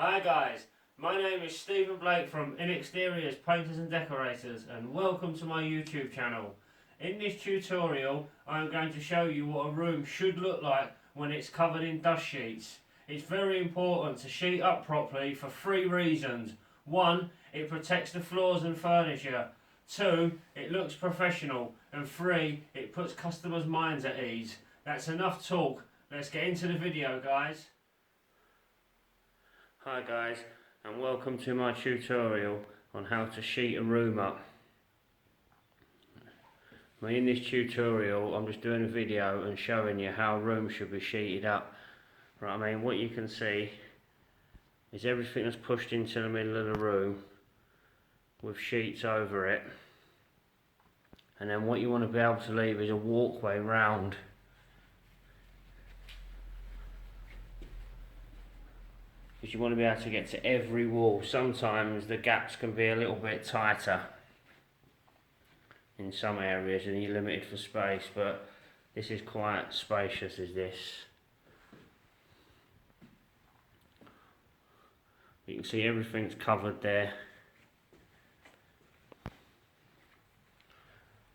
Hi guys, my name is Stephen Blake from Inexteriors Painters and Decorators, and welcome to my YouTube channel. In this tutorial I am going to show you what a room should look like when it's covered in dust sheets. It's very important to sheet up properly for three reasons. 1. It protects the floors and furniture. 2. It looks professional. And 3. It puts customers' minds at ease. That's enough talk. Let's get into the video, guys. Hi guys, and welcome to my tutorial on how to sheet a room up. In this tutorial I'm just doing a video and showing you how a room should be sheeted up. Right, what you can see is everything that's pushed into the middle of the room with sheets over it, and then what you want to be able to leave is a walkway round. Because you want to be able to get to every wall. Sometimes the gaps can be a little bit tighter in some areas and you're limited for space, but this is quite spacious as this. You can see everything's covered there.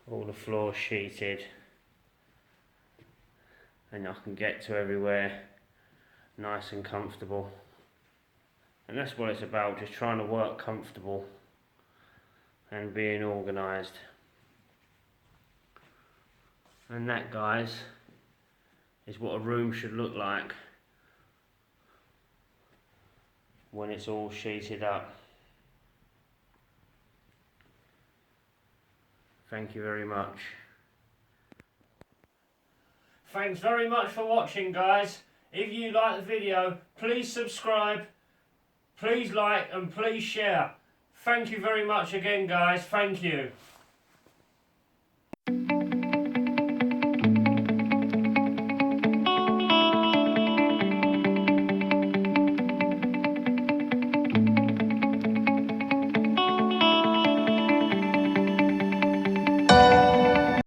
All the floors sheeted, and I can get to everywhere nice and comfortable. And that's what it's about, just trying to work comfortable and being organised. And that, guys, is what a room should look like when it's all sheeted up. Thank you very much. Thanks very much for watching, guys. If you like the video, please subscribe. Please like and please share. Thank you very much again, guys. Thank you.